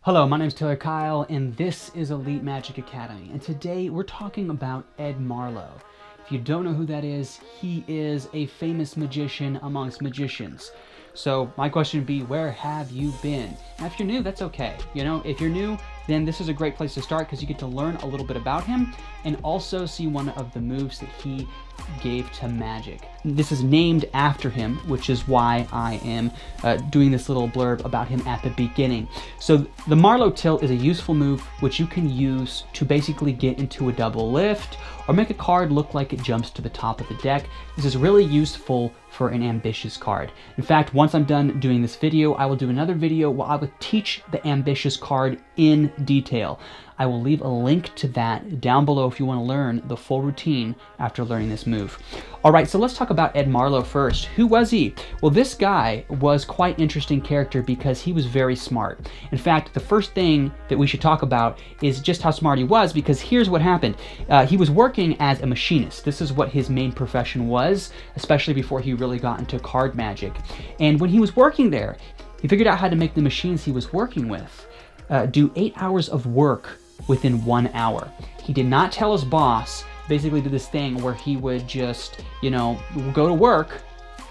Hello, my name is Taylor Kyle, and this is Elite Magic Academy. And today we're talking about Ed Marlo. If you don't know who that is, he is a famous magician amongst magicians. So my question would be, where have you been? Now, if you're new, that's okay. You know, if you're new, then this is a great place to start because you get to learn a little bit about him and also see one of the moves that he gave to magic. This is named after him, which is why I am doing this little blurb about him at the beginning. So the Marlo tilt is a useful move which you can use to basically get into a double lift or make a card look like it jumps to the top of the deck. This is really useful for an ambitious card. In fact, once I'm done doing this video, I will do another video where I will teach the ambitious card in detail. I will leave a link to that down below if you want to learn the full routine after learning this move. All right, so let's talk about Ed Marlo first. Who was he? Well, this guy was quite an interesting character because he was very smart. In fact, the first thing that we should talk about is just how smart he was, because here's what happened. He was working as a machinist. This is what his main profession was, especially before he really got into card magic. And when he was working there, he figured out how to make the machines he was working with do 8 hours of work within 1 hour. He did not tell his boss. Basically did this thing where he would just, go to work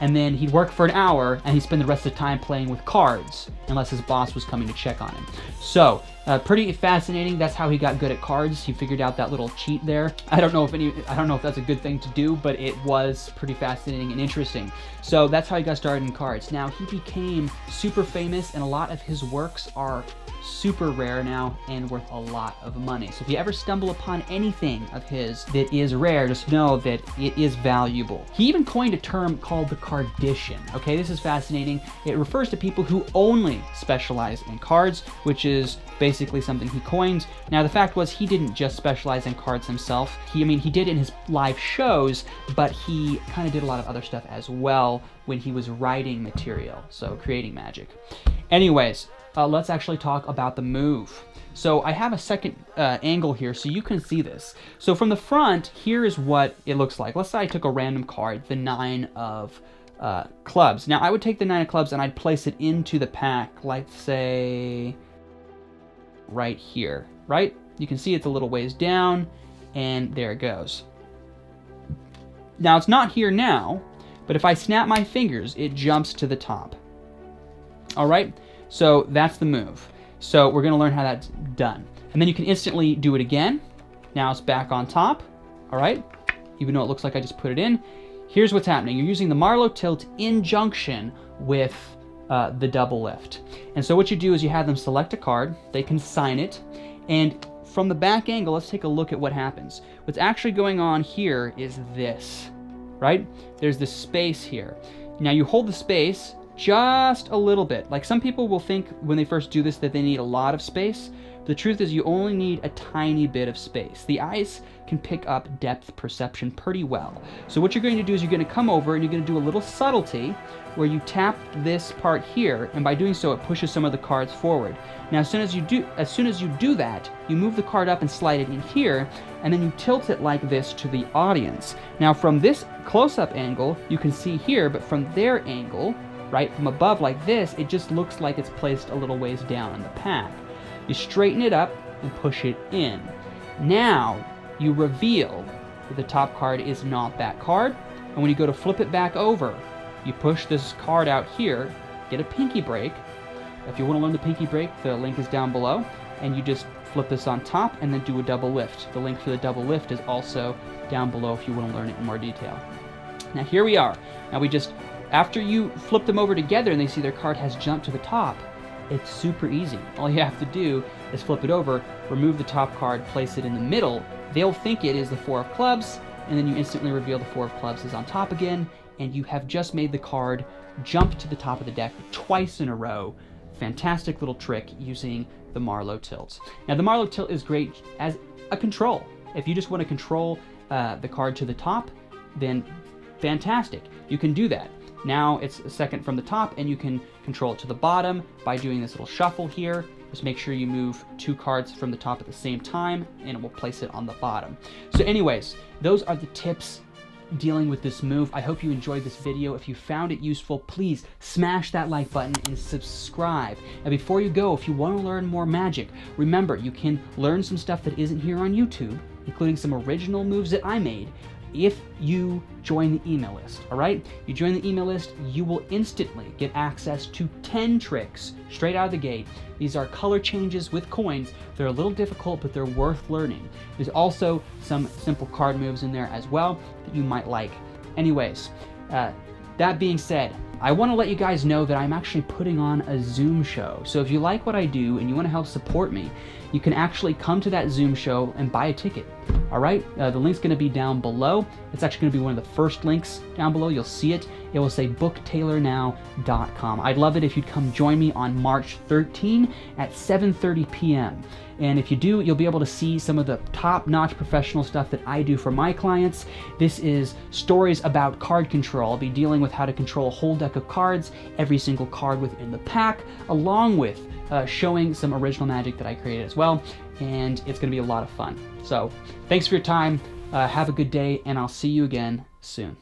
and then he'd work for an hour and he'd spend the rest of the time playing with cards unless his boss was coming to check on him. So pretty fascinating. That's how he got good at cards. He figured out that little cheat there. I don't know if that's a good thing to do, but it was pretty fascinating and interesting. So that's how he got started in cards. Now he became super famous and a lot of his works are super rare now and worth a lot of money. So if you ever stumble upon anything of his that is rare, just know that it is valuable. He even coined a term called the cardician. Okay, this is fascinating. It refers to people who only specialize in cards, which is basically something he coined. Now the fact was he didn't just specialize in cards himself. He did in his live shows, but he kind of did a lot of other stuff as well when he was writing material, so creating magic. Anyways, let's actually talk about the move. So I have a second angle here so you can see this. So from the front, here is what it looks like. Let's say I took a random card, the 9 of clubs. Now I would take the 9 of clubs and I'd place it into the pack, like say right here, right? You can see it's a little ways down and there it goes. Now it's not here now, but if I snap my fingers, it jumps to the top. All right? So that's the move. So we're going to learn how that's done. And then you can instantly do it again. Now it's back on top. All right? Even though it looks like I just put it in. Here's what's happening. You're using the Marlo tilt in junction with the double lift. And so what you do is you have them select a card. They can sign it. And from the back angle, let's take a look at what happens. What's actually going on here is this, right? There's this space here. Now you hold the space just a little bit. Like some people will think when they first do this that they need a lot of space. But the truth is you only need a tiny bit of space. The eyes can pick up depth perception pretty well. So what you're going to do is you're going to come over and you're going to do a little subtlety where you tap this part here, and by doing so it pushes some of the cards forward. Now as soon as you do that, you move the card up and slide it in here, and then you tilt it like this to the audience. Now from this close-up angle, you can see here, but from their angle, right, from above like this, it just looks like it's placed a little ways down in the pack. You straighten it up and push it in. Now you reveal that the top card is not that card, and when you go to flip it back over, you push this card out here, get a pinky break. If you want to learn the pinky break, the link is down below, and you just flip this on top and then do a double lift. The link for the double lift is also down below if you want to learn it in more detail. Now here we are. Now after you flip them over together and they see their card has jumped to the top, it's super easy. All you have to do is flip it over, remove the top card, place it in the middle. They'll think it is the 4 of clubs, and then you instantly reveal the 4 of clubs is on top again, and you have just made the card jump to the top of the deck twice in a row. Fantastic little trick using the Marlo tilt. Now the Marlo tilt is great as a control. If you just want to control the card to the top, then fantastic. You can do that. Now it's a second from the top, and you can control it to the bottom by doing this little shuffle here. Just make sure you move 2 cards from the top at the same time, and it will place it on the bottom. So anyways, those are the tips dealing with this move. I hope you enjoyed this video. If you found it useful, please smash that like button and subscribe. And before you go, if you want to learn more magic, remember you can learn some stuff that isn't here on YouTube, including some original moves that I made, if you join the email list, all right? You join the email list, you will instantly get access to 10 tricks straight out of the gate. These are color changes with coins. They're a little difficult, but they're worth learning. There's also some simple card moves in there as well that you might like. Anyways, that being said, I want to let you guys know that I'm actually putting on a Zoom show. So if you like what I do and you want to help support me, you can actually come to that Zoom show and buy a ticket. All right, the link's going to be down below. It's actually going to be one of the first links down below. You'll see it. It will say booktailornow.com. I'd love it if you'd come join me on March 13 at 7:30 p.m. And if you do, you'll be able to see some of the top-notch professional stuff that I do for my clients. This is stories about card control. I'll be dealing with how to control a whole deck of cards, every single card within the pack, along with showing some original magic that I created as well. And it's going to be a lot of fun. So thanks for your time. Have a good day, and I'll see you again soon.